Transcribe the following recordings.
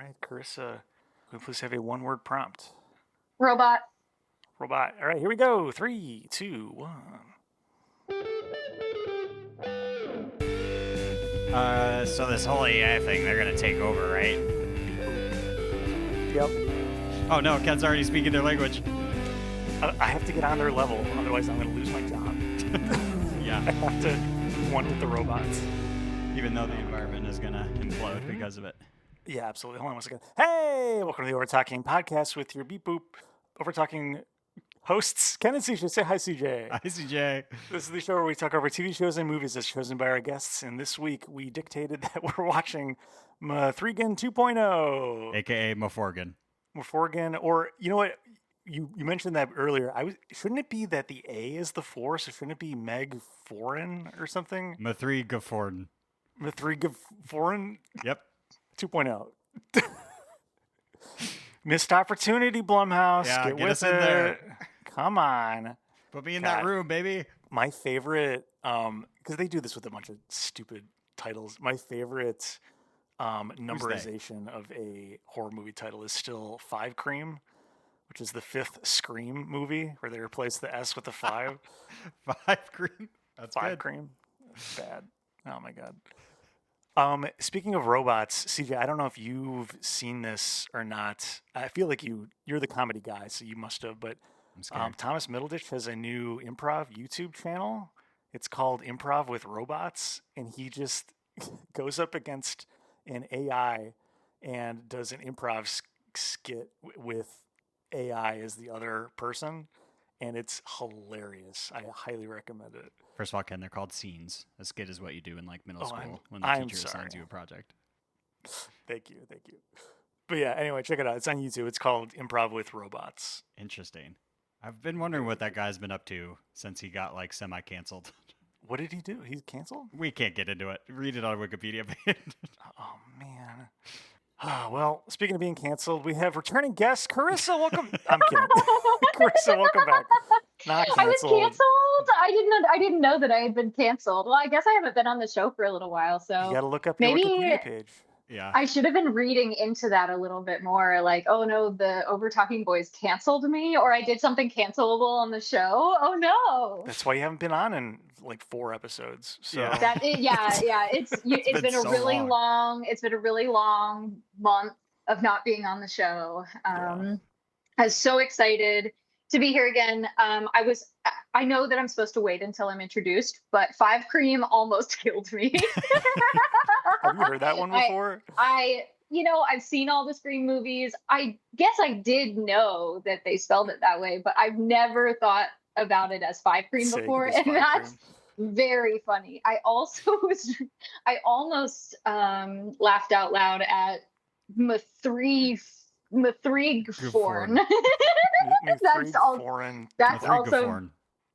right, Karissa, can we please have a one-word prompt? Robot. Robot. All right, here we go. 3, 2, 1. So this whole AI thing, they're gonna take over, right? Yep. Oh no, Ken's already speaking their language. I have to get on their level, otherwise I'm going to lose my job. Yeah. I have to one with the robots. Even though the environment is gonna implode because of it. Yeah, absolutely. Hold on one second. Hey, welcome to the Overtalking Podcast with your beep boop Overtalking hosts, Ken and CJ. Say hi, CJ. Hi, CJ. This is the show where we talk over TV shows and movies as chosen by our guests. And this week we dictated that we're watching M3GAN 2.0. AKA M3GAN. M3GAN, or you know what? You mentioned that earlier. Shouldn't it be that the A is the force, or shouldn't it be Meg Foreign or something? M3GAN. M3GAN Yep. 2.0. Missed opportunity, Blumhouse. Yeah, get get with us in it. there. Come on. Put me in God. that room, baby. My favorite, because they do this with a bunch of stupid titles. My favorite numberization of a horror movie title is still 5 Cream, which is the 5th Scream movie, where they replace the S with the 5. 5 Cream. That's 5 good. Cream. Bad. Oh my god. Speaking of robots, CJ, I don't know if you've seen this or not. I feel like you're the comedy guy, so you must have. But Thomas Middleditch has a new improv YouTube channel. It's called Improv with Robots, and he just goes up against an AI and does an improv skit with AI as the other person, and it's hilarious. I highly recommend it. First of all, Ken, they're called scenes. A skit is what you do in like middle school when I'm the teacher sorry. assigns you a project. Thank you. But yeah, anyway, check it out. It's on YouTube. It's called Improv with Robots. Interesting. I've been wondering what that guy's been up to since he got like semi-canceled. What did he do? He's canceled? We can't get into it. Read it on a Wikipedia page. Oh, man. Well, speaking of being canceled, we have returning guest, Karissa. Welcome. I'm kidding. Karissa, welcome back. Not canceled. I was canceled? I didn't know that I had been canceled. Well, I guess I haven't been on the show for a little while, so you got to look up maybe your Wikipedia page. Yeah. I should have been reading into that a little bit more. Like, oh no, the Overtalking Boys canceled me, or I did something cancelable on the show. Oh no. That's why you haven't been on in like 4 episodes. So Yeah. It's been a so really long. It's been a really long month of not being on the show. I was so excited to be here again. I know that I'm supposed to wait until I'm introduced, but 5 Cream almost killed me. have you heard that one before? I've seen all the Scream movies. I guess I did know that they spelled it that way, but I've never thought about it as 5 Cream before, and that's very funny. I almost laughed out loud at M3GAN.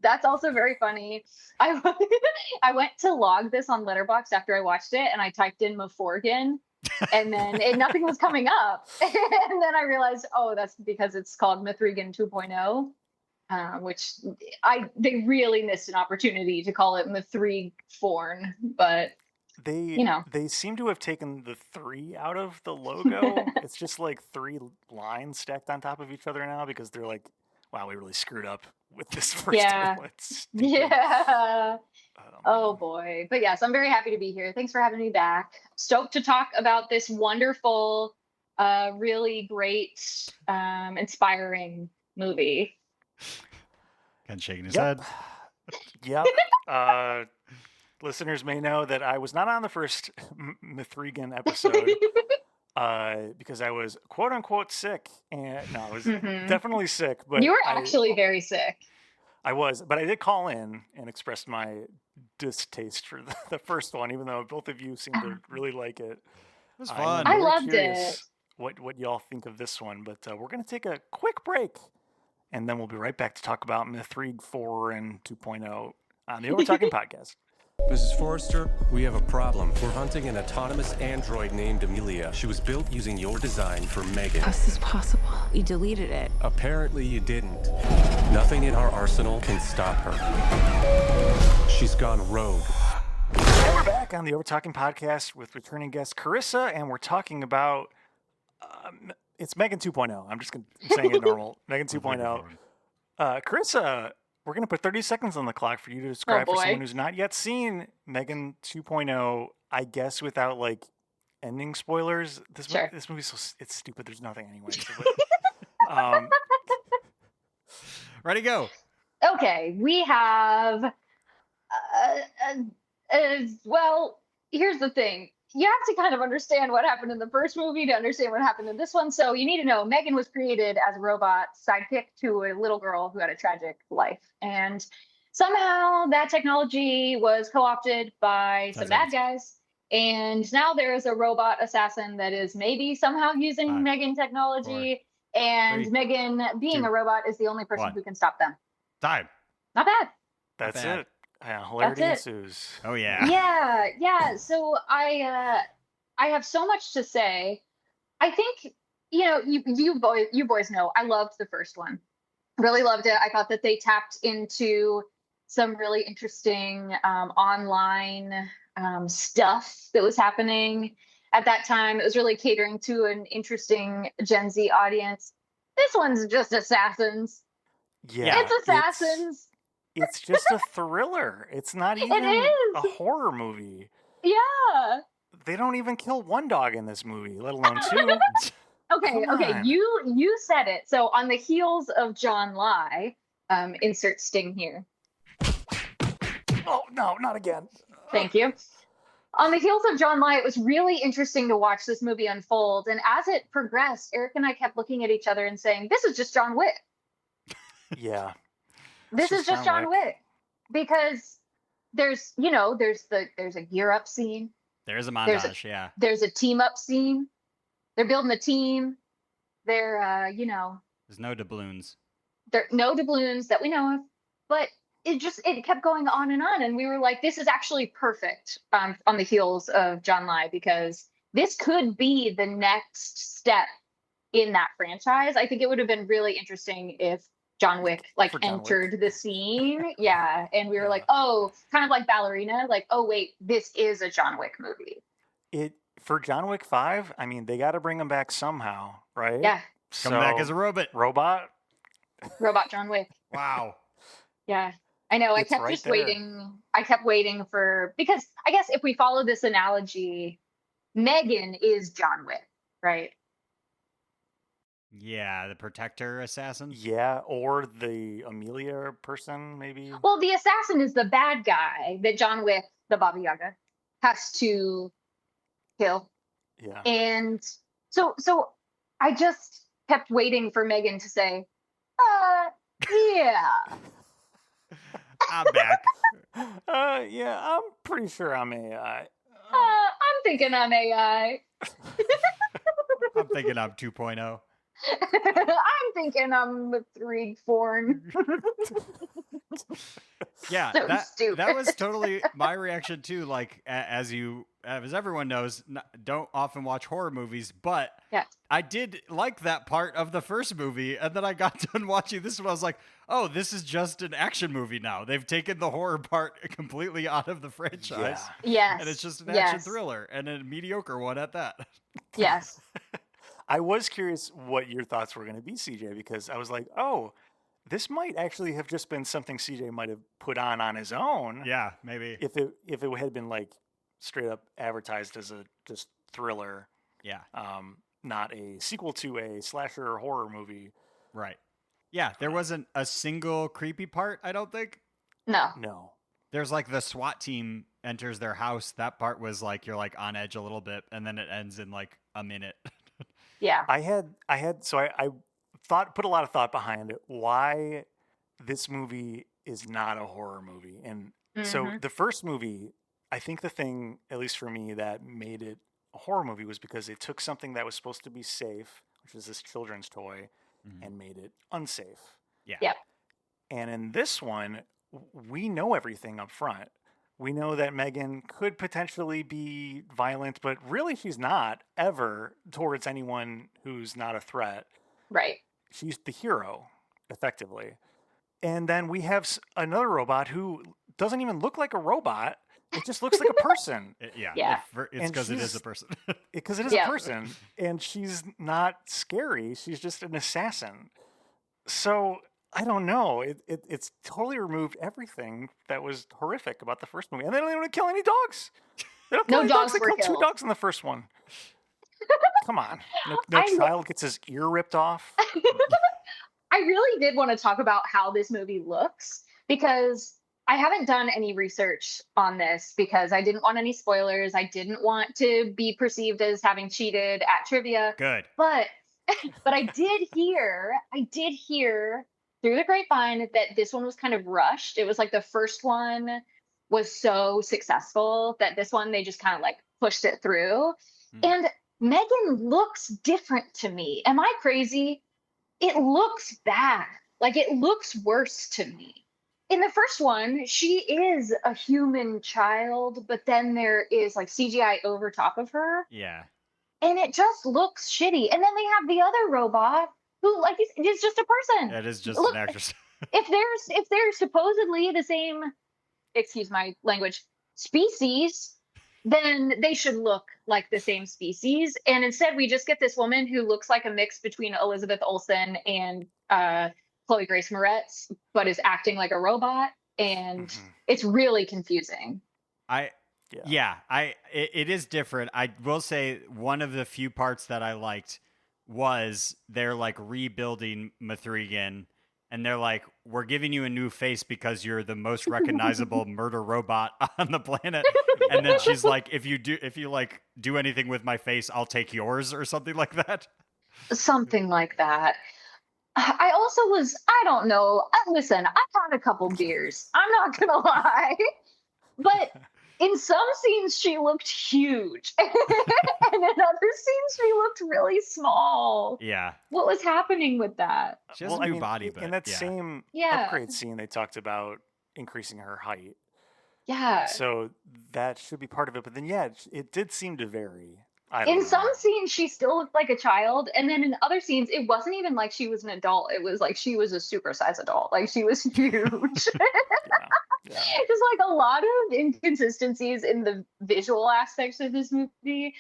That's also very funny. I went to log this on Letterboxd after I watched it, and I typed in M3GAN, and then nothing was coming up. And then I realized, oh, that's because it's called M3GAN 2.0, which they really missed an opportunity to call it M3GAN, but they seem to have taken the 3 out of the logo. It's just like 3 lines stacked on top of each other now, because they're like, wow, we really screwed up with this first title. Yeah. Oh boy. But yes, I'm very happy to be here. Thanks for having me back. Stoked to talk about this wonderful, really great, inspiring movie. Ken shaking his head. Yep. Listeners may know that I was not on the first M3GAN episode because I was quote unquote sick. And no, I was definitely sick. But you were actually very sick. I was, but I did call in and expressed my distaste for the first one, even though both of you seem to really like it. It was fun. I loved it. What y'all think of this one? But we're going to take a quick break, and then we'll be right back to talk about M3GAN 2.0 on the Overtalking Podcast. Mrs. Forrester, we have a problem. We're hunting an autonomous android named Amelia. She was built using your design for M3GAN. How is this possible? You deleted it. Apparently you didn't. Nothing in our arsenal can stop her. She's gone rogue. And we're back on the Overtalking Podcast with returning guest Karissa, and we're talking about It's M3GAN 2.0. I'm saying it normal. M3GAN 2.0. Karissa, we're going to put 30 seconds on the clock for you to describe for someone who's not yet seen M3GAN 2.0, I guess without like ending spoilers. This movie's it's stupid. There's nothing anyway. So, ready, go. Okay, we have, well, here's the thing. You have to kind of understand what happened in the first movie to understand what happened in this one. So you need to know M3GAN was created as a robot sidekick to a little girl who had a tragic life. And somehow that technology was co-opted by some bad guys. And now there is a robot assassin that is maybe somehow using M3GAN technology. And M3GAN, being a robot, is the only person who can stop them. Time. Not bad. That's it. Yeah, hilarity ensues. Oh yeah. Yeah. So I have so much to say. I think you boys know I loved the first one. Really loved it. I thought that they tapped into some really interesting online stuff that was happening at that time. It was really catering to an interesting Gen Z audience. This one's just assassins. Yeah, it's assassins. It's just a thriller. It's not even a horror movie. Yeah. They don't even kill one dog in this movie, let alone two. Okay. You said it. So on the heels of John Lie, insert sting here. Oh, no, not again. Thank you. On the heels of John Lie, it was really interesting to watch this movie unfold. And as it progressed, Eric and I kept looking at each other and saying, this is just John Wick. Yeah. This is just John Wick. Because there's a gear up scene. There's a montage, There's a team up scene. They're building a team. They're, There's no doubloons. There no doubloons that we know of. But it kept going on. And we were like, this is actually perfect on the heels of John Lie, because this could be the next step in that franchise. I think it would have been really interesting if John Wick entered the scene. Yeah. And we were like, oh, kind of like Ballerina, like, oh wait, this is a John Wick movie. For John Wick 5, I mean, they got to bring him back somehow, right? Yeah. Come back as a robot. Robot John Wick. Wow. Yeah. I know. I kept waiting. I kept waiting because I guess if we follow this analogy, M3GAN is John Wick, right? Yeah, the protector assassin. Yeah, or the Amelia person, maybe. Well, the assassin is the bad guy that John Wick, the Baba Yaga, has to kill. Yeah. And so I just kept waiting for M3GAN to say, yeah. I'm back. Yeah, I'm pretty sure I'm AI. I'm thinking I'm AI. I'm thinking I'm 2.0. I'm thinking I'm M3GAN. Yeah, so that was totally my reaction too. Like, as everyone knows, don't often watch horror movies, but I did like that part of the first movie, and then I got done watching this one. I was like, oh, this is just an action movie now. They've taken the horror part completely out of the franchise. Yes. And it's just an action thriller, and a mediocre one at that. Yes. I was curious what your thoughts were going to be, CJ, because I was like, oh, this might actually have just been something CJ might have put on his own. Yeah, maybe. If it had been like straight up advertised as a just thriller. Yeah. Not a sequel to a slasher horror movie. Right. Yeah, there wasn't a single creepy part, I don't think. No. There's like the SWAT team enters their house. That part was like you're like on edge a little bit, and then it ends in like a minute. Yeah. I put a lot of thought behind why this movie is not a horror movie. And so the first movie, I think the thing, at least for me, that made it a horror movie was because it took something that was supposed to be safe, which was this children's toy, and made it unsafe. Yeah. Yep. And in this one, we know everything up front. We know that M3GAN could potentially be violent, but really she's not ever towards anyone who's not a threat. Right. She's the hero, effectively. And then we have another robot who doesn't even look like a robot. It just looks like a person. It's because it is a person. Because it is a person, and she's not scary. She's just an assassin. So I don't know. It's totally removed everything that was horrific about the first movie, and they don't even kill any dogs. They don't kill any dogs. They killed 2 dogs in the first one. Come on. No child gets his ear ripped off. I really did want to talk about how this movie looks, because I haven't done any research on this because I didn't want any spoilers. I didn't want to be perceived as having cheated at trivia. Good. But I did hear through the grapevine that this one was kind of rushed. It was like the first one was so successful that this one, they just kind of like pushed it through. And M3GAN looks different to me. Am I crazy? It looks bad. Like, it looks worse to me. In the first one, she is a human child, but then there is like CGI over top of her. Yeah. And it just looks shitty. And then they have the other robot who, like, is just a person. It is just an actress. if they're supposedly the same, excuse my language, species, then they should look like the same species. And instead, we just get this woman who looks like a mix between Elizabeth Olsen and Chloe Grace Moretz, but is acting like a robot. And it's really confusing. It is different. I will say one of the few parts that I liked was they're like rebuilding M3GAN, and they're like, we're giving you a new face because you're the most recognizable murder robot on the planet. And then she's like, if you do anything with my face, I'll take yours, or something like that. Something like that. I also I don't know. Listen, I had a couple beers. I'm not going to lie. But in some scenes, she looked huge. And in other scenes, she looked really small. Yeah. What was happening with that? She has a new body, but in that same upgrade scene, they talked about increasing her height. Yeah. So that should be part of it. But then, it did seem to vary. In some scenes, she still looked like a child. And then in other scenes, it wasn't even like she was an adult. It was like she was a supersized adult. Like, she was huge. Yeah. Just like a lot of inconsistencies in the visual aspects of this movie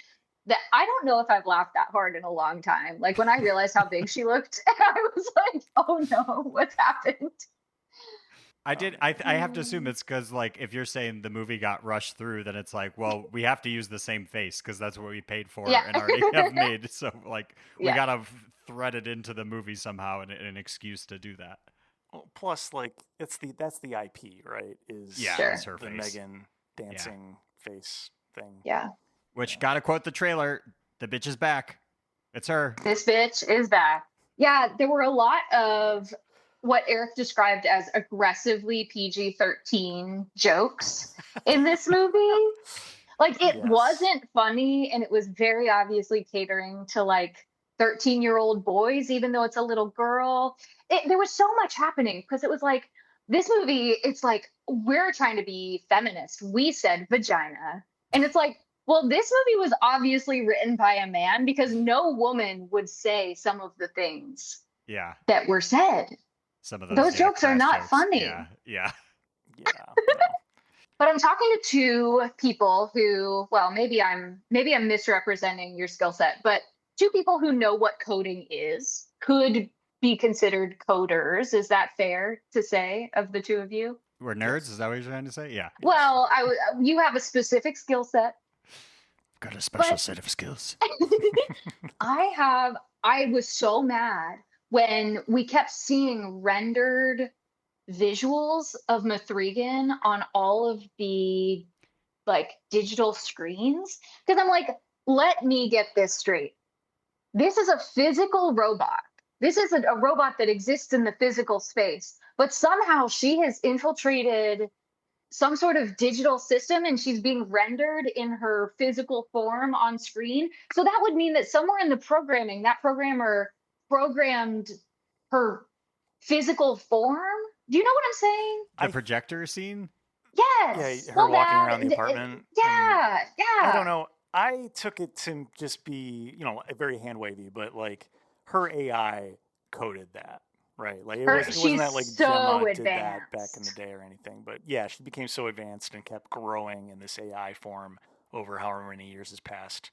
that I don't know if I've laughed that hard in a long time. Like, when I realized how big she looked, I was like, oh no, what's happened? I did. I have to assume it's because, like, if you're saying the movie got rushed through, then it's like, well, we have to use the same face because that's what we paid for and already have made. So, like, we gotta thread it into the movie somehow, and an excuse to do that. Well, plus, like, that's the IP, right? It's her the face. M3GAN dancing face thing. Yeah. Which, gotta quote the trailer: "The bitch is back. It's her. This bitch is back." Yeah, there were a lot of what Eric described as aggressively PG-13 jokes in this movie. Like, it wasn't funny, and it was very obviously catering to, like, 13-year-old boys, even though it's a little girl. There was so much happening because it was like, this movie, it's like, we're trying to be feminist. We said vagina. And it's like, well, this movie was obviously written by a man because no woman would say some of the things that were said. Some of those jokes are not funny. Yeah. But I'm talking to 2 people who, well, maybe I'm misrepresenting your skill set, but 2 people who know what coding is, could be considered coders. Is that fair to say of the 2 of you? We're nerds? Is that what you're trying to say? Yeah. Well, you have a specific skill set. Got a special set of skills. I was so mad when we kept seeing rendered visuals of M3GAN on all of the, like, digital screens. Because I'm like, let me get this straight. This is a physical robot. This is a robot that exists in the physical space. But somehow she has infiltrated some sort of digital system and she's being rendered in her physical form on screen. So that would mean that somewhere in the programming, that programmer programmed her physical form. Do you know what I'm saying? The projector scene? Yes. Yeah, her walking around the apartment. Yeah. I don't know. I took it to just be, very hand wavy, but like her AI coded that, Right. Like it wasn't that like so Gemma advanced. did that back in the day or anything. But yeah, she became so advanced and kept growing in this AI form over however many years has passed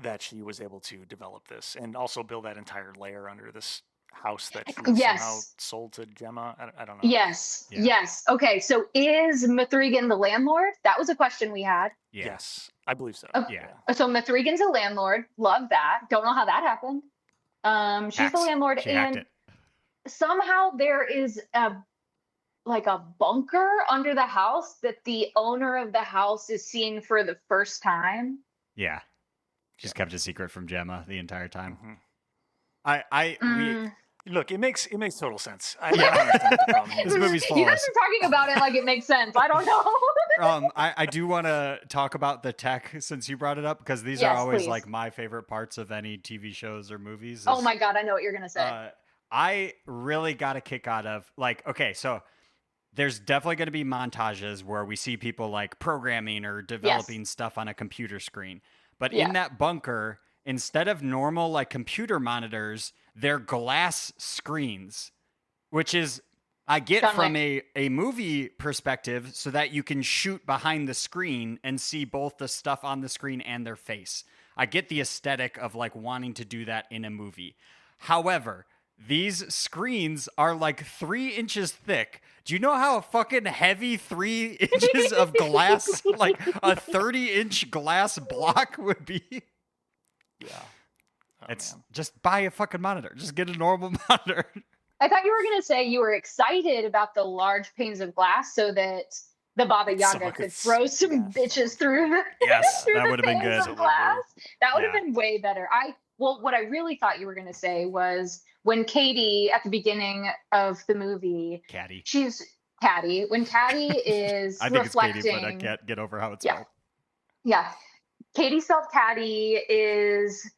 that she was able to develop this and also build that entire layer under this house that she somehow sold to Gemma. I don't know. Yes. Yeah. Yes. Okay. So is M3GAN the landlord? That was a question we had. Yeah. Yes, I believe so. Okay. Yeah. So M3GAN's a landlord. Love that. Don't know how that happened. She's the landlord, and somehow there is a bunker under the house that the owner of the house is seeing for the first time. Yeah. She's kept a secret from Gemma the entire time. Mm-hmm. Look, it makes total sense. I don't understand what the problem is. This movie's flawless. You guys are talking about it like it makes sense. I don't know. I do want to talk about the tech since you brought it up, because these are always like my favorite parts of any TV shows or movies. Oh my God, I know what you're going to say. I really got a kick out of so there's definitely going to be montages where we see people like programming or developing stuff on a computer screen. But in that bunker, instead of normal like computer monitors, they're glass screens, which is, I get from a movie perspective so that you can shoot behind the screen and see both the stuff on the screen and their face. I get the aesthetic of like wanting to do that in a movie. However, these screens are like 3 inches thick. Do you know how fucking heavy 3 inches of glass, like a 30-inch glass block would be? Yeah. It's just buy a fucking monitor. Just get a normal monitor. I thought you were going to say you were excited about the large panes of glass so that the Baba Yaga could throw some bitches through the Yes, that would have been good. Glass. That would have been way better. What I really thought you were going to say was when Katie, at the beginning of the movie, she's Caddy. When Caddy is I think reflecting, it's Katie, but I can't get over how it's spelled. Yeah. Katie spelled Caddy is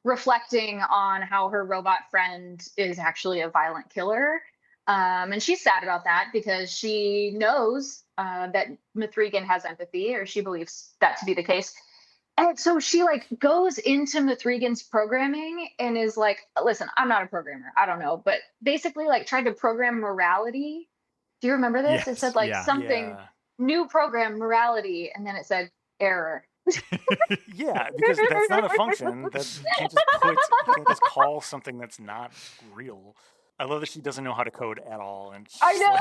reflecting on how her robot friend is actually a violent killer. And she's sad about that because she knows that M3GAN has empathy, or she believes that to be the case. And so she like goes into M3GAN's programming and is like, listen, I'm not a programmer. I don't know. But basically like tried to program morality. Do you remember this? Yes, it said like something new program morality. And then it said error. Yeah, because that's not a function. You can't just call something that's not real. I love that she doesn't know how to code at all. And I know.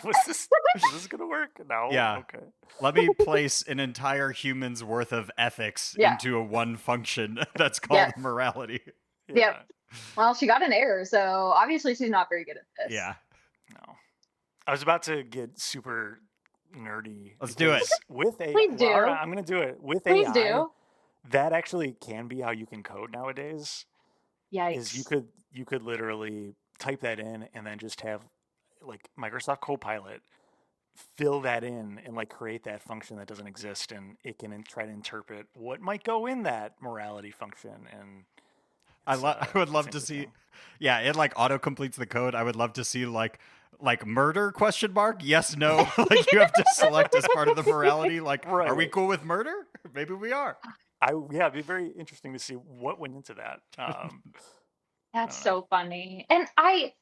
Like, is this going to work? No. Yeah. Okay. Let me place an entire human's worth of ethics into a one function that's called morality. Yep. Well, she got an error, so obviously she's not very good at this. Yeah. No. I was about to get super nerdy. Let's do it. With AI. Please do. Well, all right, I'm going to do it. With Please AI. Do. That actually can be how you can code nowadays. Yikes. Is you could literally type that in and then just have like Microsoft Copilot fill that in and like create that function that doesn't exist, and it can try to interpret what might go in that morality function. And I would love to see, it like auto completes the code. I would love to see like murder ? Yes, no. Like you have to select as part of the morality. Like, are we cool with murder? Maybe we are. It'd be very interesting to see what went into that. That's so funny. And I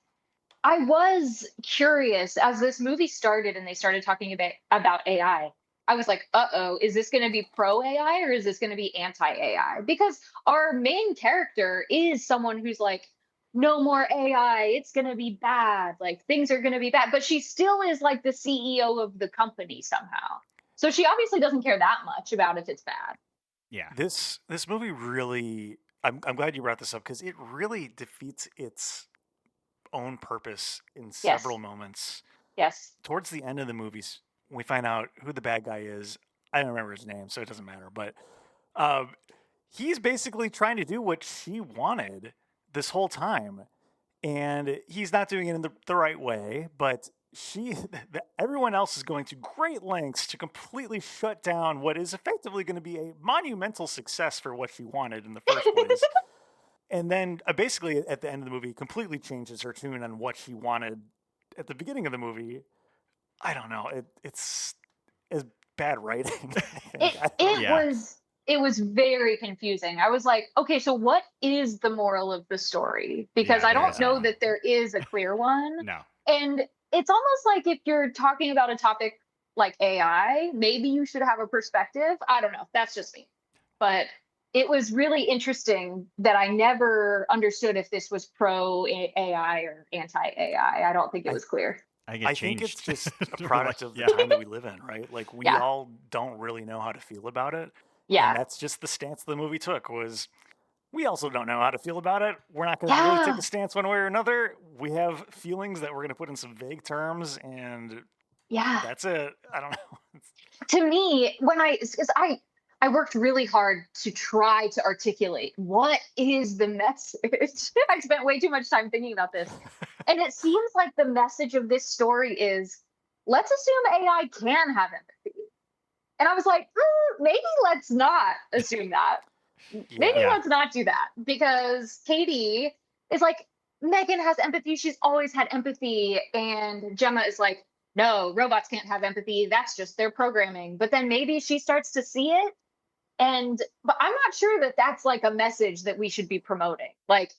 was curious as this movie started and they started talking about AI. I was like, is this going to be pro AI or is this going to be anti AI? Because our main character is someone who's like, no more AI. It's going to be bad. Like things are going to be bad. But she still is like the CEO of the company somehow. So she obviously doesn't care that much about if it's bad. Yeah. This movie really, I'm glad you brought this up because it really defeats its own purpose in several moments. Yes. Towards the end of the movies, we find out who the bad guy is. I don't remember his name, so it doesn't matter. But he's basically trying to do what she wanted this whole time. And he's not doing it in the right way, but everyone else is going to great lengths to completely shut down what is effectively going to be a monumental success for what she wanted in the first place. And then basically at the end of the movie completely changes her tune on what she wanted at the beginning of the movie. I don't know. It's bad writing. It was it was very confusing. I was like, okay, so what is the moral of the story? Because I don't know that there is a clear one. No. And it's almost like if you're talking about a topic like AI, maybe you should have a perspective. I don't know. That's just me. But it was really interesting that I never understood if this was pro AI or anti AI. I don't think it was clear. I think it's just a product of the time that we live in, right? Like we all don't really know how to feel about it. Yeah. And that's just the stance the movie took was we also don't know how to feel about it. We're not going to really take a stance one way or another. We have feelings that we're going to put in some vague terms and that's it. I don't know. To me, because I worked really hard to try to articulate what is the message. I spent way too much time thinking about this. And it seems like the message of this story is, let's assume AI can have empathy. And I was like, maybe let's not assume that. Maybe let's not do that. Because Katie is like, M3GAN has empathy. She's always had empathy. And Gemma is like, no, robots can't have empathy. That's just their programming. But then maybe she starts to see it. But I'm not sure that that's like a message that we should be promoting. Like,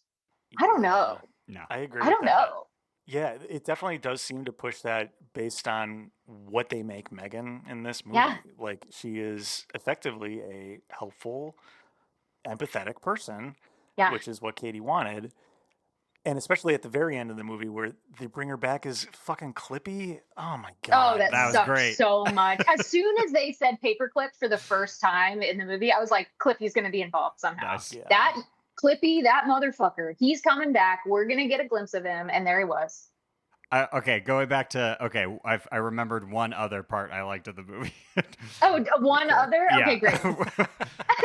I don't know. No, I agree. I don't know. Yeah, it definitely does seem to push that based on what they make M3GAN in this movie. Yeah. Like, she is effectively a helpful, empathetic person, which is what Katie wanted. And especially at the very end of the movie where they bring her back as fucking Clippy. Oh, my God. Oh, that was great. So much. As soon as they said paperclip for the first time in the movie, I was like, Clippy's going to be involved somehow. Nice. Yeah. That Clippy, that motherfucker, he's coming back. We're going to get a glimpse of him. And there he was. Going back to, I remembered one other part I liked of the movie. One other? Okay, great.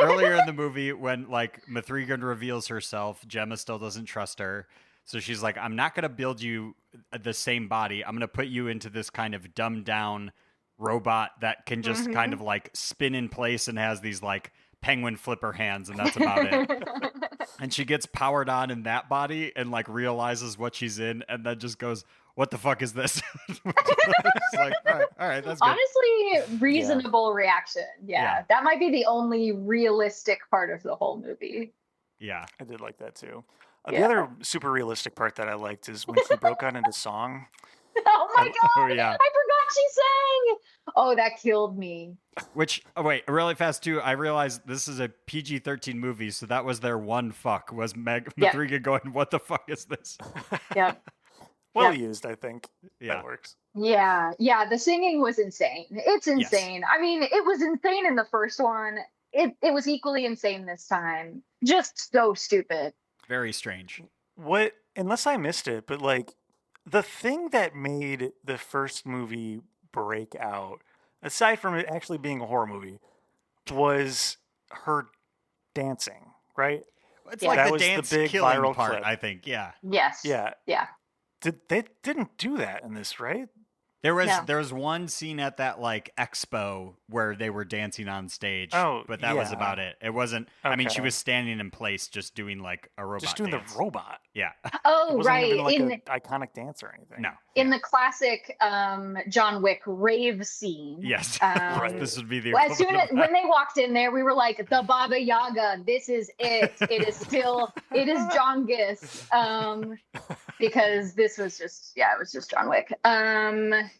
Earlier in the movie, when like M3GAN reveals herself, Gemma still doesn't trust her. So she's like, I'm not going to build you the same body. I'm going to put you into this kind of dumbed down robot that can just kind of like spin in place and has these like penguin flipper hands. And that's about it. And she gets powered on in that body and like realizes what she's in and then just goes, what the fuck is this? It's like, all right, that's good. Honestly, reasonable reaction. Yeah, that might be the only realistic part of the whole movie. Yeah. I did like that too. The other super realistic part that I liked is when she broke out into song. Oh my God. Oh, yeah. I forgot she sang. Oh, that killed me. Which, really fast too, I realized this is a PG-13 movie, so that was their one fuck, was M3GAN going, what the fuck is this? Yeah. Well used, I think. Yeah. That works. Yeah, the singing was insane. It's insane. Yes. I mean, it was insane in the first one. It was equally insane this time. Just so stupid. Very strange. Unless I missed it, but like the thing that made the first movie break out, aside from it actually being a horror movie, was her dancing, right? It's like that the was dance the big killing viral part, clip. I think. Yeah. Yes. Yeah. Yeah. They didn't do that in this, right? There was one scene at that like expo where they were dancing on stage, but that was about it. It wasn't. Okay. I mean, she was standing in place, just doing like a robot. Just doing dance. The robot. Yeah. Oh, it wasn't right. Even like an iconic dance or anything. No. In the classic John Wick rave scene. Yes. Right. This would be the. As soon as when they walked in there, we were like, the Baba Yaga. This is it. It is John-gust. Because this was just it was just John Wick. When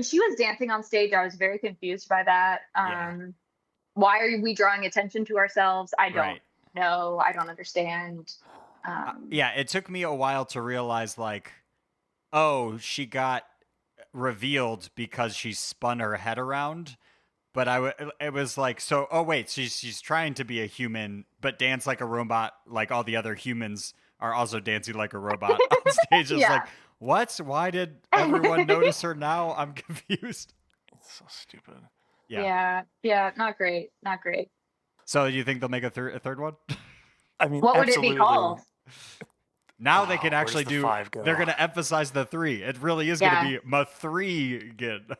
she was dancing on stage, I was very confused by that. Why are we drawing attention to ourselves? I don't know. I don't understand. It took me a while to realize, like, oh, she got revealed because she spun her head around. But it was like, so, oh, wait, she's trying to be a human, but dance like a robot, like all the other humans are also dancing like a robot on stage. It's like, what? Why did everyone notice her now? I'm confused. It's so stupid. Yeah, not great. Not great. So you think they'll make a third one? I mean, what would it be called? Now they can actually they're going to emphasize the 3. It really is going to be M3GAN.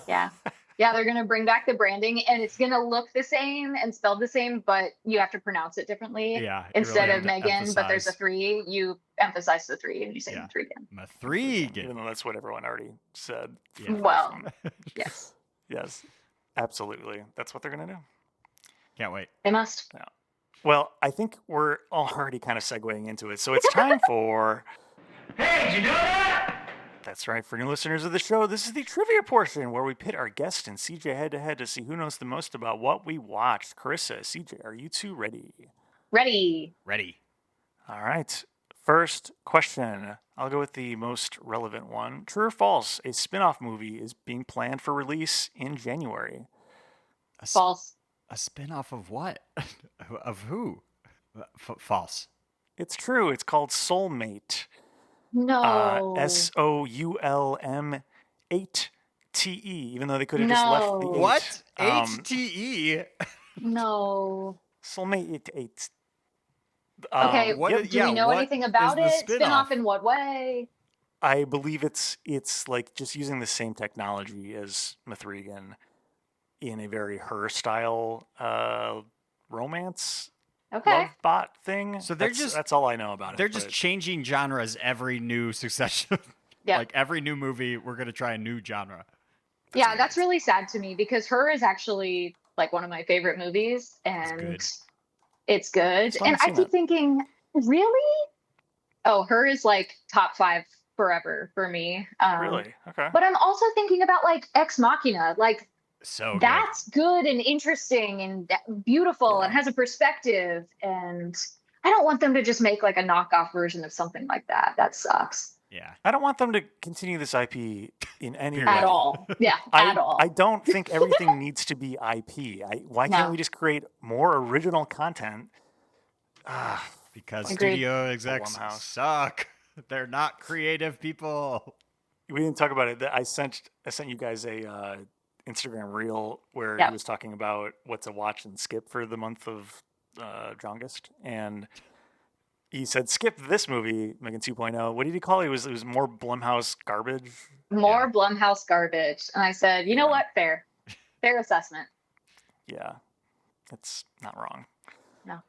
Yeah, they're going to bring back the branding, and it's going to look the same and spelled the same, but you have to pronounce it differently. Yeah. Instead of M3GAN, but there's a 3, you emphasize the 3, and you say M3GAN. M3GAN. Even though that's what everyone already said. Yeah. Well, yes. Yes, absolutely. That's what they're going to do. Can't wait. They must. Yeah. Well, I think we're already kind of segueing into it. So it's time for... Hey, did you know that? That's right. For new listeners of the show, this is the trivia portion where we pit our guest and CJ head-to-head to see who knows the most about what we watched. Karissa, CJ, are you two ready? Ready. All right. First question. I'll go with the most relevant one. True or false? A spin-off movie is being planned for release in January. False. A spin-off of what? Of who? False. It's true. It's called Soulmate. No. SOULM 8TE, even though they could have just left the 8. What? HTE? No. Soulmate 8. Okay, what, do we know anything about it? Spin-off in what way? I believe it's like just using the same technology as M3GAN in a very Her style romance love bot thing. So that's all I know about it. They're just changing genres every new succession. Yeah. Like every new movie, we're going to try a new genre. That's really sad to me because Her is actually like one of my favorite movies, and it's good. And I keep thinking, really? Oh, Her is like top 5 forever for me. Really? Okay. But I'm also thinking about like Ex Machina, like so that's good and interesting and beautiful and has a perspective. And I don't want them to just make like a knockoff version of something like that. That sucks. Yeah. I don't want them to continue this IP in any way. At all. Yeah, at all. I don't think everything needs to be IP. Why can't we just create more original content? Because Agreed. studio execs suck. They're not creative people. We didn't talk about it. I sent you guys a Instagram reel where he was talking about what to watch and skip for the month of John-gust, and he said skip this movie, M3GAN 2.0. What did he call it? It was more Blumhouse garbage. More Blumhouse garbage. And I said, you know what? Fair assessment. Yeah, that's not wrong. No.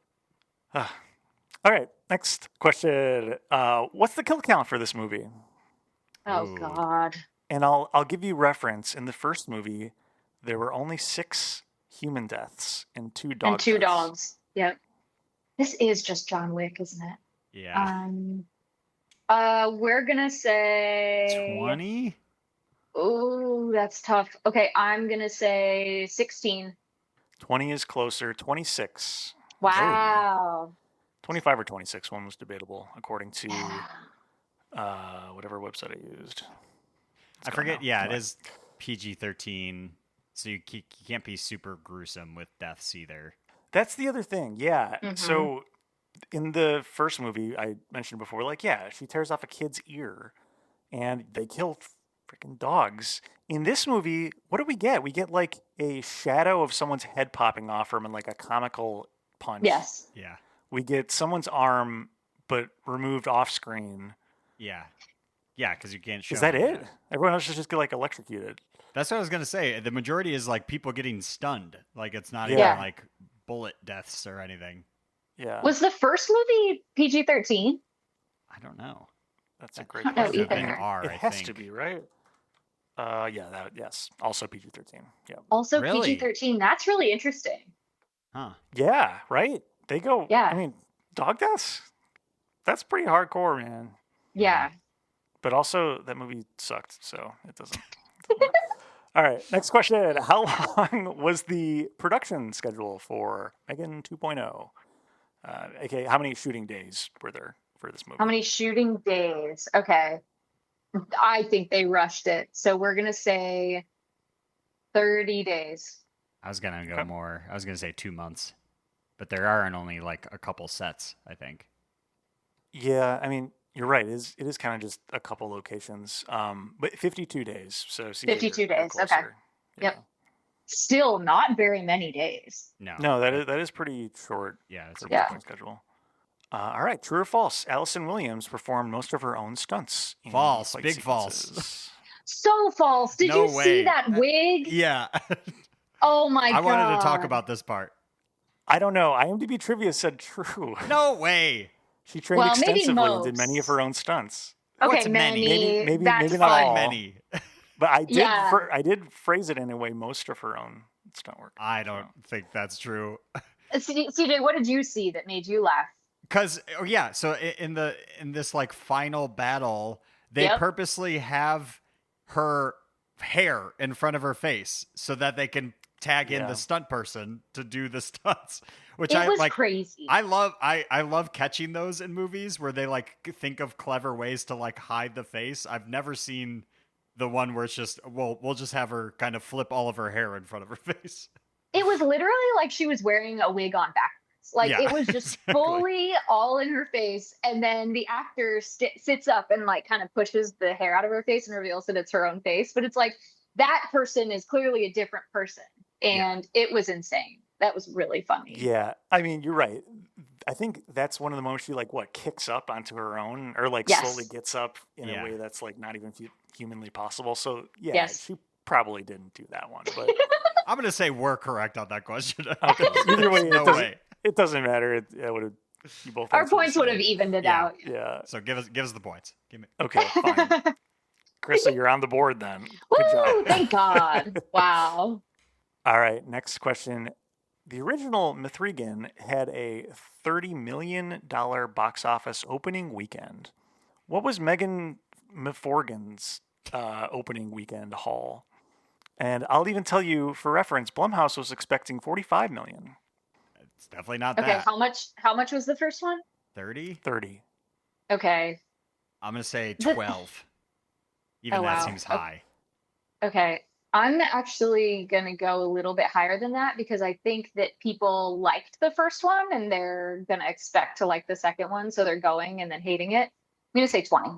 All right, next question. What's the kill count for this movie? Oh, God. And I'll give you reference. In the first movie, there were only 6 human deaths and 2 dogs. And 2 dogs. Yep. This is just John Wick, isn't it? Yeah. We're gonna say 20. Oh, that's tough. Okay, I'm gonna say 16. 20 is closer. 26. Wow. 25 or 26. One was debatable, according to whatever website I used. I forget. Yeah, it is PG-13, so you can't be super gruesome with deaths either. That's the other thing. Yeah. Mm-hmm. So in the first movie I mentioned before, like, she tears off a kid's ear and they kill freaking dogs. In this movie, what do we get? We get like a shadow of someone's head popping off from and like a comical punch. Yes. Yeah. We get someone's arm but removed off screen. Yeah. Yeah, because you can't show. Is that it? That. Everyone else just get like electrocuted. That's what I was gonna say. The majority is like people getting stunned. Like it's not even like bullet deaths or anything. Yeah. Was the first movie PG-13? I don't know. That's a great question. It has to be, right? Yes. Also PG-13. Yeah. Also PG-13. That's really interesting. Huh. Yeah, right? They go, I mean, dog deaths? That's pretty hardcore, man. Yeah. But also, that movie sucked, so it doesn't. All right, next question. How long was the production schedule for M3GAN 2.0? Okay, how many shooting days were there for this movie? How many shooting days? Okay. I think they rushed it. So we're going to say 30 days. I was going to go more. I was going to say 2 months. But there aren't only like a couple sets, I think. Yeah, I mean, you're right. It is kind of just a couple locations. But 52 days. So 52 days. Okay. Yeah. Yep. Still not very many days. No, that is pretty short. Yeah, it's a schedule. All right, true or false? Allison Williams performed most of her own stunts. False. Big sequences. False. So false. Did you see that wig? Yeah. Oh my God. I wanted to talk about this part. I don't know. IMDb trivia said true. No way. She trained extensively and did many of her own stunts. Okay, What's many? Maybe that's not all. Many. But I did phrase it in a way, most of her own stunt work. I don't think that's true. CJ, what did you see that made you laugh? Because so in this like final battle, they purposely have her hair in front of her face so that they can tag in the stunt person to do the stunts, which was crazy. I love catching those in movies where they like think of clever ways to like hide the face. I've never seen the one where it's just, we'll just have her kind of flip all of her hair in front of her face. It was literally like she was wearing a wig on backwards. Like it was just exactly. Fully all in her face. And then the actor sits up and like kind of pushes the hair out of her face and reveals that it's her own face. But it's like, that person is clearly a different person. And it was insane. That was really funny. Yeah. I mean, you're right. I think that's one of the moments she like kicks up onto her own or like slowly gets up in a way that's like not even humanly possible. So she probably didn't do that one, but I'm going to say we're correct on that question. Okay. Either way, it doesn't matter. It would have, you both. Our points would have evened it out. Yeah. So give us the points. Give me. Okay, fine. Karissa, you're on the board then. Good job. Thank God. Wow. All right, next question. The original M3GAN had a $30 million box office opening weekend. What was Megan M3GAN's opening weekend haul? And I'll even tell you, for reference, Blumhouse was expecting $45 million. It's definitely not that. Okay, how much was the first one? 30? 30. Okay. I'm going to say 12. Even that seems high. Okay. I'm actually going to go a little bit higher than that because I think that people liked the first one and they're going to expect to like the second one. So they're going and then hating it. I'm going to say 20.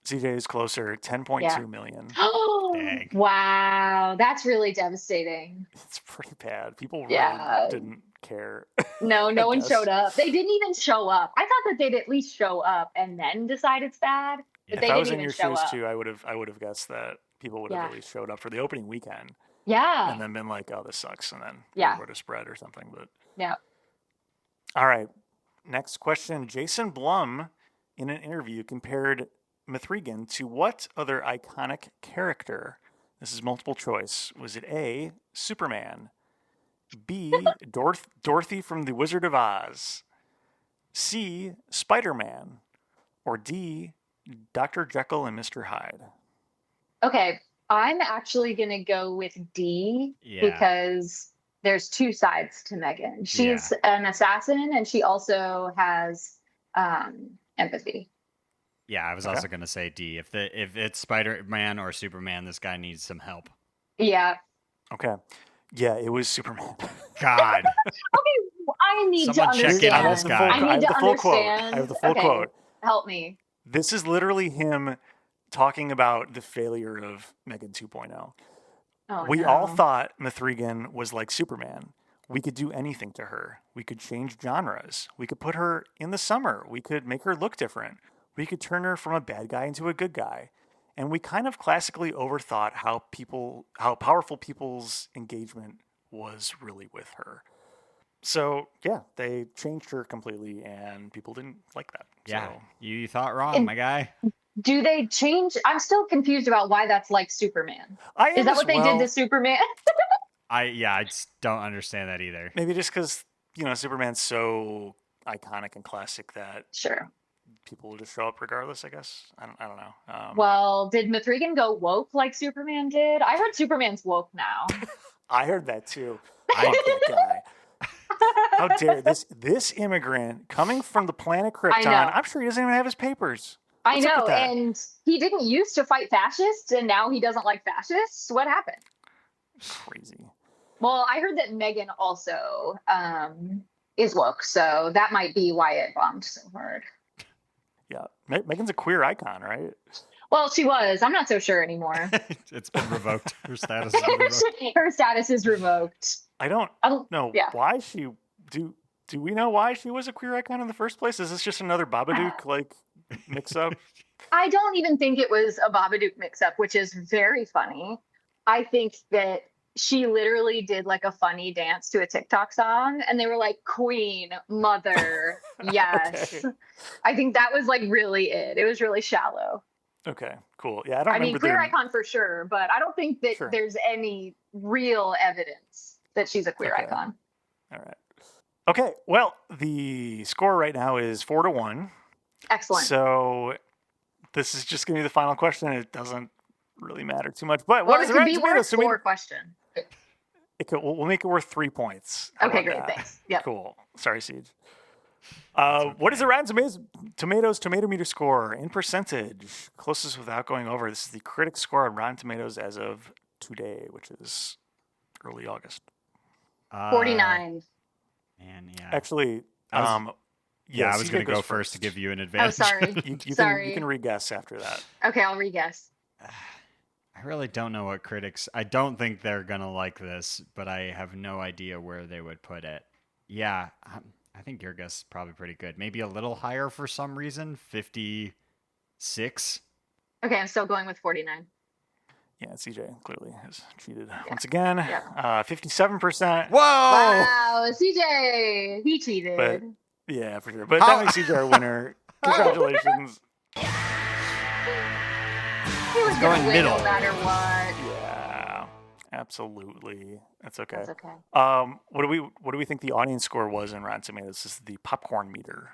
CJ is closer, 10.2 million. Oh, dang. Wow. That's really devastating. It's pretty bad. People really didn't care. No one showed up. They didn't even show up. I thought that they'd at least show up and then decide it's bad. But they if I was didn't in your even show shoes up. too, I would have guessed that people would have at least showed up for the opening weekend. Yeah. And then been like, oh, this sucks. And then would have spread or something. But all right. Next question. Jason Blum, in an interview, compared M3GAN to what other iconic character? This is multiple choice. Was it A, Superman, B, Dorothy from The Wizard of Oz, C, Spider-Man, or D, Dr. Jekyll and Mr. Hyde? Okay, I'm actually going to go with D because there's two sides to Megan. She's an assassin and she also has empathy. Yeah, I was also going to say D. If it's Spider-Man or Superman, this guy needs some help. Yeah. Okay. Yeah, it was Superman. God. Okay, I need Someone to understand. check in on this guy. I need to understand. I have the full quote. Help me. This is literally him talking about the failure of M3GAN 2.0. We all thought M3GAN was like Superman. We could do anything to her. We could change genres. We could put her in the summer. We could make her look different. We could turn her from a bad guy into a good guy. And we kind of classically overthought how powerful people's engagement was really with her. So, they changed her completely, and people didn't like that. Yeah, so. You thought wrong, my guy. Do they change? I'm still confused about why that's like Superman. Is that what they did to Superman? I just don't understand that either. Maybe just because, Superman's so iconic and classic that people will just show up regardless, I guess. I don't know. Well, did M3GAN go woke like Superman did? I heard Superman's woke now. I heard that too. Fuck that guy. How dare this immigrant coming from the planet Krypton? I'm sure he doesn't even have his papers. What's I know, and he didn't used to fight fascists, and now he doesn't like fascists. What happened? Crazy. Well, I heard that Megan also is woke, so that might be why it bombed so hard. Yeah, Megan's a queer icon, right? Well, she was. I'm not so sure anymore. It's been revoked. Her status is revoked. Her status is revoked. I don't know why she... Do we know why she was a queer icon in the first place? Is this just another Babadook, mix-up? I don't even think it was a Babadook mix-up, which is very funny. I think that she literally did like a funny dance to a TikTok song, and they were like, Queen, Mother, yes. Okay. I think that was like really it. It was really shallow. Okay, cool. Yeah, I mean, queer icon for sure, but I don't think that there's any real evidence that she's a queer icon. All right. Okay. Well, the score right now is 4-1. Excellent. So this is just going to be the final question. It doesn't really matter too much. But what is it be worth 4 question? We'll make it worth 3 points. Okay, great. Thanks. Yeah. Cool. Sorry, Siege. What is the Rotten Tomatoes tomato meter score in percentage? Closest without going over. This is the critic score on Rotten Tomatoes as of today, which is early August. 49. Man, yeah. Actually, I was going to go first to give you an advantage. Oh, sorry. You can re-guess after that. Okay, I'll re-guess. I really don't know what critics... I don't think they're going to like this, but I have no idea where they would put it. Yeah, I think your guess is probably pretty good. Maybe a little higher for some reason. 56? Okay, I'm still going with 49. Yeah, CJ clearly has cheated once again. 57%. Whoa! Wow, CJ! He cheated. But, yeah, for sure. But that makes CJ our winner. Congratulations. He was going to win no matter what. Yeah, absolutely. That's okay. That's okay. What do we think the audience score was in Rotten Tomatoes? This is the popcorn meter.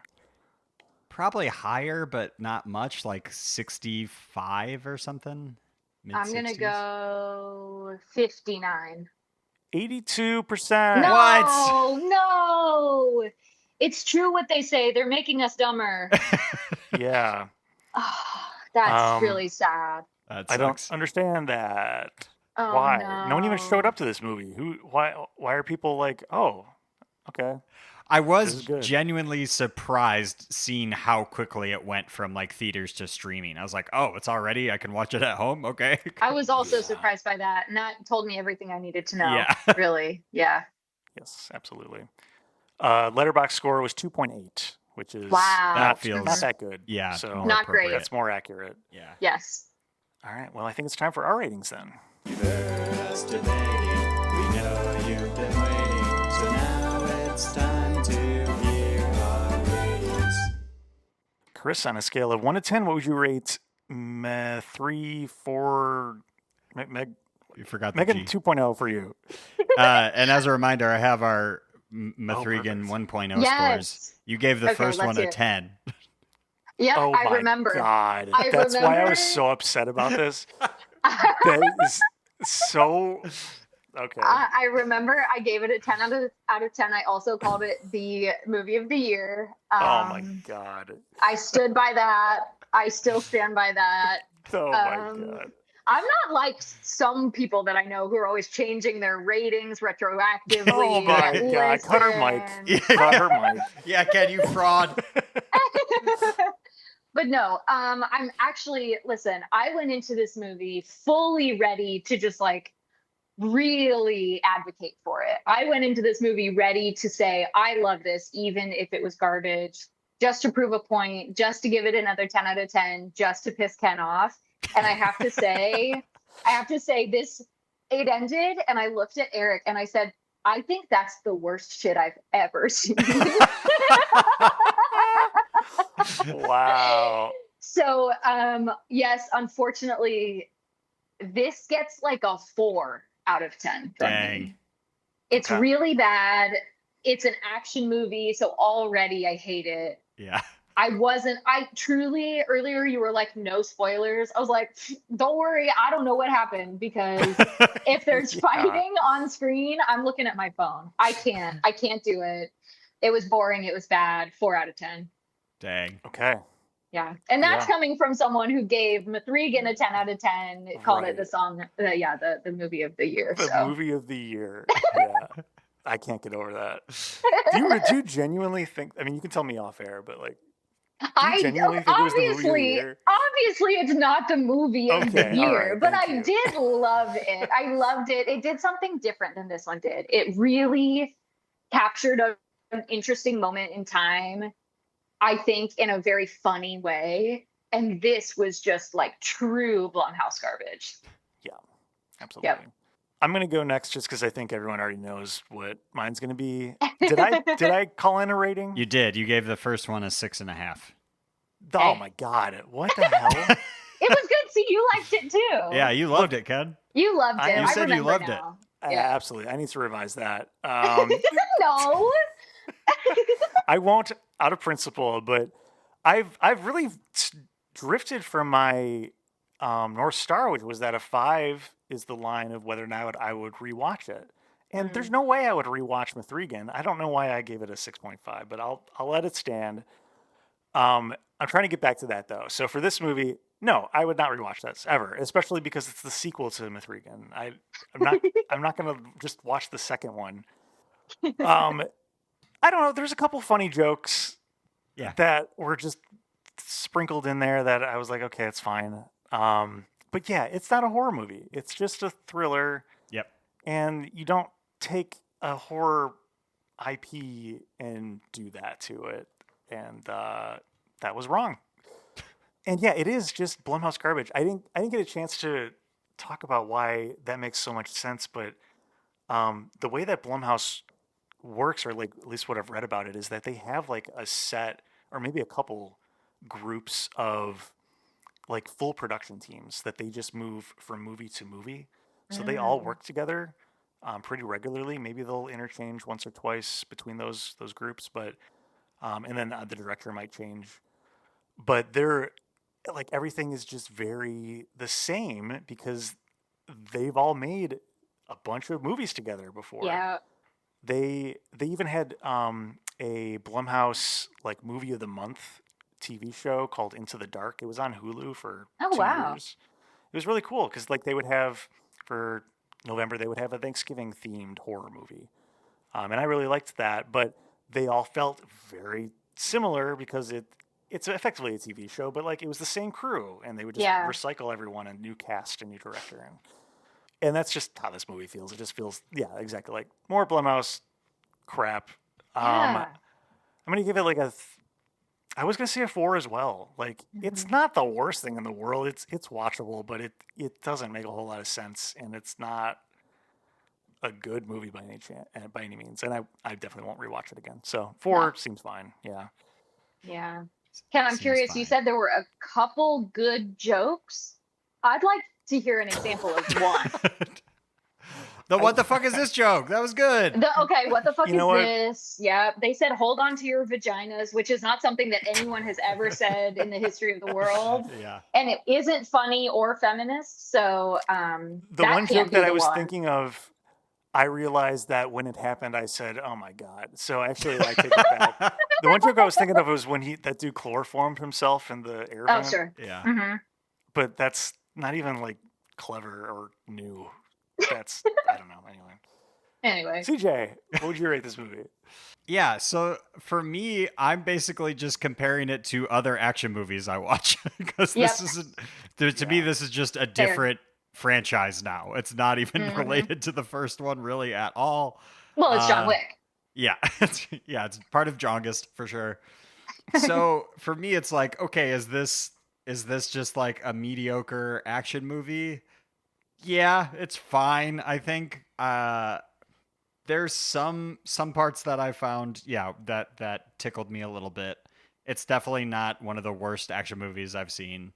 Probably higher, but not much, like 65 or something. I'm going to go 59. 82%. No. It's true what they say. They're making us dumber. Yeah. That's really sad. I don't understand that. Oh, why? No one even showed up to this movie. Why are people like, oh, okay. I was genuinely surprised seeing how quickly it went from like theaters to streaming. I was like, oh, it's already, I can watch it at home. Okay. I was also surprised by that. And that told me everything I needed to know. Yeah. Really. Yeah. Yes, absolutely. Letterboxd score was 2.8, which is not that good. Yeah. So not great. That's more accurate. Yeah. Yes. All right. Well, I think it's time for our ratings then. You've heard us debating. We know you've been waiting. So now it's time to hear our ratings. Karissa, on a scale of 1 to 10, what would you rate 3, 4, you forgot the M3GAN G. 2.0 for you? And as a reminder, I have our M3GAN 1.0 scores. You gave the first one a 10. Yeah, oh I remember. God. That's why I was so upset about this. That is so... Okay. I remember I gave it a 10 out of 10. I also called it the movie of the year. Oh my God. I stood by that. I still stand by that. Oh my God. I'm not like some people that I know who are always changing their ratings retroactively. Oh my God. Cut her mic. Cut her mic. Yeah, Ken, you fraud. But no, I'm actually, listen, I went into this movie fully ready to just like really advocate for it. I went into this movie ready to say, I love this, even if it was garbage, just to prove a point, just to give it another 10 out of 10, just to piss Ken off. And I have to say this, it ended and I looked at Eric and I said, I think that's the worst shit I've ever seen. Wow. So, yes, unfortunately, this gets like a 4 out of 10 from me. It's really bad. It's an action movie, so already I hate it. Yeah. I truly, earlier you were like, no spoilers. I was like, don't worry, I don't know what happened, because if there's fighting on screen, I'm looking at my phone. I can't do it. It was boring. It was bad. 4 out of 10. Dang. Okay. Yeah. And that's coming from someone who gave M3GAN a 10 out of 10. It called it the song, the movie of the year. The movie of the year. Yeah. I can't get over that. Do you genuinely think, I mean, you can tell me off air, but like, Obviously, it's not the movie of the year, right, but I did love it. I loved it. It did something different than this one did. It really captured an interesting moment in time, I think, in a very funny way. And this was just like true Blumhouse garbage. Yeah, absolutely. Yep. I'm going to go next just because I think everyone already knows what mine's going to be. Did I call in a rating? You did. You gave the first one a 6.5. Oh my God. What the hell? It was good. See, you liked it too. Yeah, you loved it, Ken. You loved it. You said you loved now. Absolutely. I need to revise that. No. I won't out of principle, but I've really drifted from my North Star, which was that a 5 is the line of whether or not I would rewatch it. And there's no way I would rewatch M3GAN. I don't know why I gave it a 6.5, but I'll let it stand. I'm trying to get back to that though. So for this movie, no, I would not rewatch this ever, especially because it's the sequel to M3GAN. I'm not going to just watch the second one. I don't know. There's a couple funny jokes that were just sprinkled in there that I was like, okay, it's fine. But yeah, it's not a horror movie. It's just a thriller. Yep. And you don't take a horror IP and do that to it. And that was wrong. And yeah, it is just Blumhouse garbage. I didn't get a chance to talk about why that makes so much sense, but the way that Blumhouse works, or like at least what I've read about it, is that they have like a set or maybe a couple groups of like full production teams that they just move from movie to movie. So they all work together pretty regularly. Maybe they'll interchange once or twice between those groups, but and then the director might change. But they're like everything is just very the same because they've all made a bunch of movies together before. Yeah. They even had a Blumhouse like movie of the month TV show called Into the Dark. It was on Hulu for 2 years. It was really cool because like they would have for November they would have a Thanksgiving themed horror movie, and I really liked that. But they all felt very similar because it's effectively a TV show, but like it was the same crew, and they would just recycle everyone and new cast and new director, and that's just how this movie feels. It just feels exactly like more Blumhouse crap. I'm gonna give it like I was gonna say a 4 as well. Like it's not the worst thing in the world. It's watchable, but it doesn't make a whole lot of sense, and it's not a good movie by any means. And I definitely won't rewatch it again. So 4 seems fine. Yeah. Yeah. Ken, I'm Seems curious. fine. You said there were a couple good jokes. I'd like to hear an example of one. What the fuck is this joke? That was good. What the fuck You know is this? Yeah, they said hold on to your vaginas, which is not something that anyone has ever said in the history of the world. Yeah. And it isn't funny or feminist. So the one joke that I was thinking of, I realized that when it happened, I said, "Oh my god!" So actually, I take it back. The one joke I was thinking of was when that dude chloroformed himself in the air vent. Oh, sure. Yeah. Mm-hmm. But that's not even like clever or new. That's I don't know. Anyway, CJ, what would you rate this movie? Yeah, so for me, I'm basically just comparing it to other action movies I watch because this isn't. To me, this is just a different franchise now. It's not even related to the first one really at all. Well, it's John Wick. Yeah, it's part of John-gust for sure. So for me, it's like, okay, is this just like a mediocre action movie? Yeah, it's fine. I think there's some parts that I found, that tickled me a little bit. It's definitely not one of the worst action movies I've seen.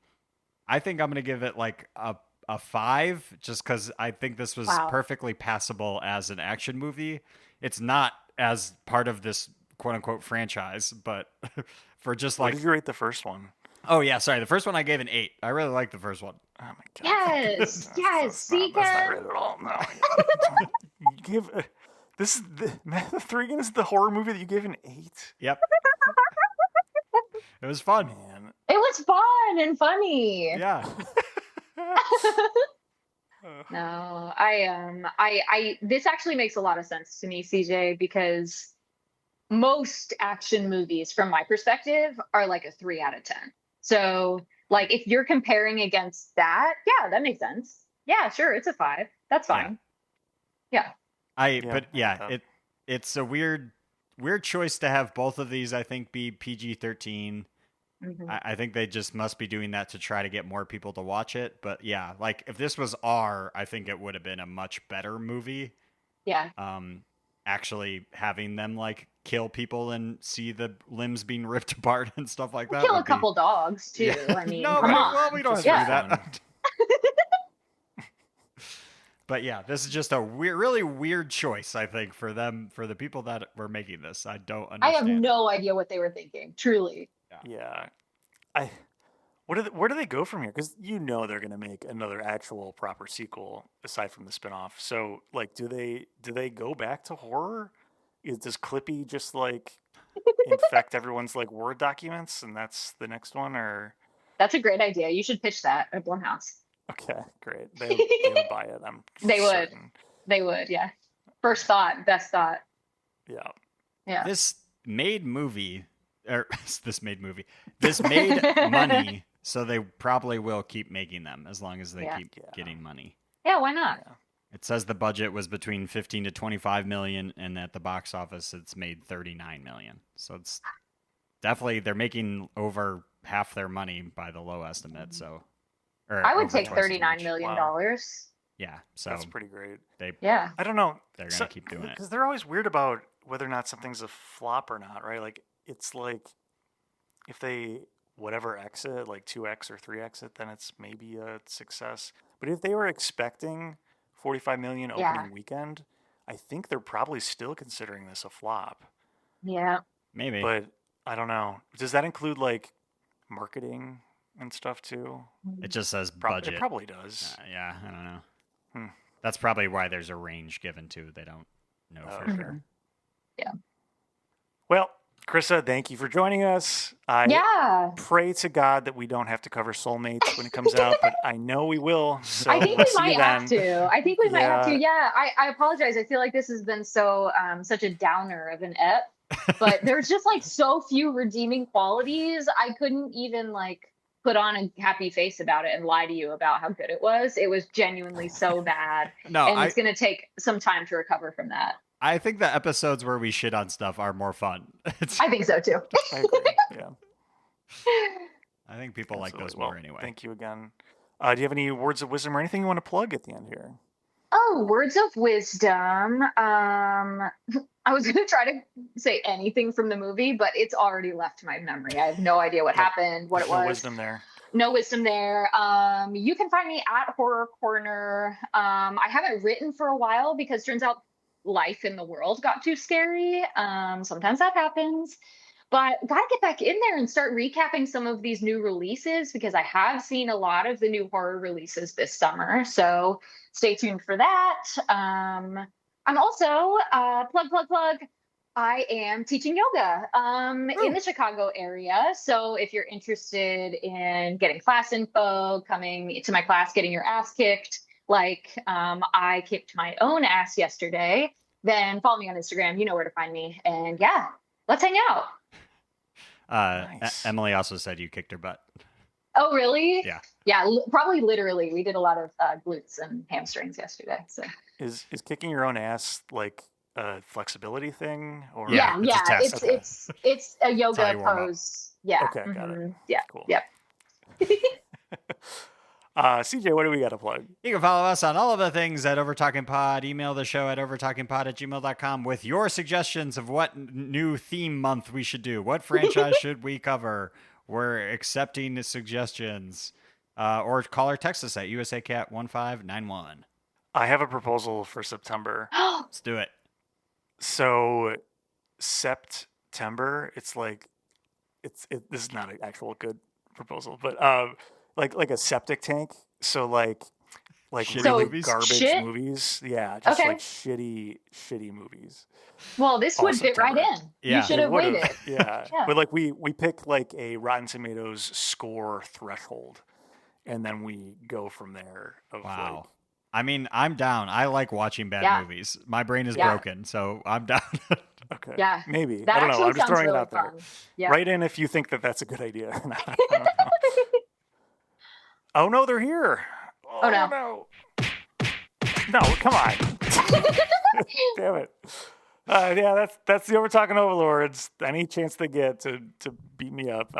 I think I'm gonna give it like a 5, just because I think this was perfectly passable as an action movie. It's not as part of this quote unquote franchise, but for just like. What did you rate the first one? Oh yeah, sorry. The first one I gave an 8. I really liked the first one. Oh my god. Yes, That's not right at all. No. You give this is the M3GAN is the horror movie that you gave an 8. Yep. It was fun, Man. It was fun and funny. Yeah. No, I this actually makes a lot of sense to me, CJ, because most action movies, from my perspective, are like a 3 out of 10. So, like, if you're comparing against that, that makes sense. Yeah, sure, it's a 5. That's fine. Yeah. It's a weird choice to have both of these, I think, be PG-13. Mm-hmm. I think they just must be doing that to try to get more people to watch it. But yeah, like if this was R, I think it would have been a much better movie. Yeah. Actually having them like kill people and see the limbs being ripped apart and stuff like that. Kill a couple dogs too. Yeah. I mean, no, come on. Well, we don't have to do that. But yeah, this is just a really weird choice, I think, for them, for the people that were making this. I don't understand. I have no idea what they were thinking, truly. Yeah. Where do they go from here? Because they're going to make another actual proper sequel aside from the spinoff. So, like, do they go back to horror? Does Clippy just, like, infect everyone's, like, Word documents and that's the next one? Or that's a great idea. You should pitch that at Blumhouse. Okay, great. They would buy it. They would, yeah. First thought, best thought. Yeah. This made money, so they probably will keep making them as long as they keep getting money. Yeah, why not? Yeah. It says the budget was between 15 to 25 million, and at the box office, it's made 39 million. So it's definitely, they're making over half their money by the low estimate. So. I would take $39 million. Wow. Yeah, so that's pretty great. I don't know. They're gonna keep doing it because they're always weird about whether or not something's a flop or not, right? Like it's like if they whatever exit, like 2x or 3x it, then it's maybe a success. But if they were expecting 45 million opening weekend, I think they're probably still considering this a flop. Yeah, maybe. But I don't know. Does that include like marketing and stuff too? It just says budget. It probably does. Yeah, I don't know. That's probably why there's a range given to. They don't know for sure. Yeah. Well, Karissa, thank you for joining us. I pray to God that we don't have to cover Soulmates when it comes out, but I know we will. So I think we might have to. Yeah, I apologize. I feel like this has been so such a downer of an ep, but there's just like so few redeeming qualities. I couldn't even like put on a happy face about it and lie to you about how good it was. It was genuinely so bad. It's going to take some time to recover from that. I think the episodes where we shit on stuff are more fun. I think so too. I agree. Yeah. I think people like those more anyway. Thank you again. Do you have any words of wisdom or anything you want to plug at the end here? Oh, words of wisdom. I was going to try to say anything from the movie, but it's already left my memory. I have no idea what happened, what it was. No wisdom there. No wisdom there. You can find me at Horror Corner. I haven't written for a while because turns out life in the world got too scary. Sometimes that happens. But got to get back in there and start recapping some of these new releases because I have seen a lot of the new horror releases this summer. So stay tuned for that. I'm also, plug. I am teaching yoga in the Chicago area. So if you're interested in getting class info, coming to my class, getting your ass kicked, like I kicked my own ass yesterday, then follow me on Instagram. You know where to find me. And yeah, let's hang out. Nice. Emily also said you kicked her butt. Oh, really? Yeah. Yeah, probably literally. We did a lot of glutes and hamstrings yesterday. So is kicking your own ass like a flexibility thing? Or yeah. It's a yoga pose. Yeah. Okay, got it. Yeah. Cool. Yep. CJ, what do we got to plug? You can follow us on all of the things at Overtalking Pod. Email the show at overtalkingpod@gmail.com with your suggestions of what new theme month we should do. What franchise should we cover? We're accepting suggestions. Or call or text us at USACat1591. I have a proposal for September. Let's do it. So, September, it's like, this is not an actual good proposal, but like a septic tank. So like really garbage movies. Yeah, just like shitty movies. Well, this would fit right in. Yeah. You should have waited. Yeah. But like we pick like a Rotten Tomatoes score threshold, and then we go from there. Wow. Like, I mean, I'm down. I like watching bad movies. My brain is broken, so I'm down. Okay. Yeah. Maybe. That I don't know. I'm just throwing really it out there. Yeah. Write in if you think that that's a good idea. I don't know. Oh no, they're here. Oh no. No, come on. Damn it. Yeah, that's the Overtalking Overlords. Any chance they get to beat me up.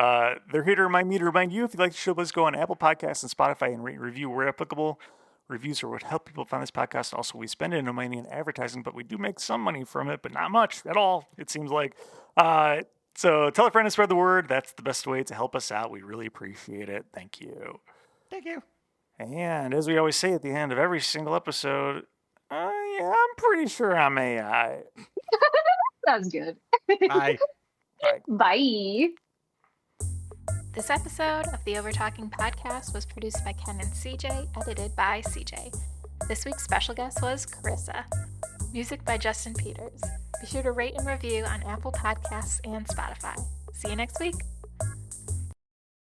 They're here to remind you, if you'd like the show, please go on Apple Podcasts and Spotify and rate and review where applicable. Reviews are what help people find this podcast. Also, we spend no money in advertising, but we do make some money from it, but not much at all, it seems like. So tell a friend and spread the word. That's the best way to help us out. We really appreciate it. Thank you. Thank you. And as we always say at the end of every single episode, yeah, I'm pretty sure I'm AI. Sounds good. Bye. Bye. Bye. This episode of the Overtalking Podcast was produced by Ken and CJ, edited by CJ. This week's special guest was Karissa. Music by Justin Peters. Be sure to rate and review on Apple Podcasts and Spotify. See you next week.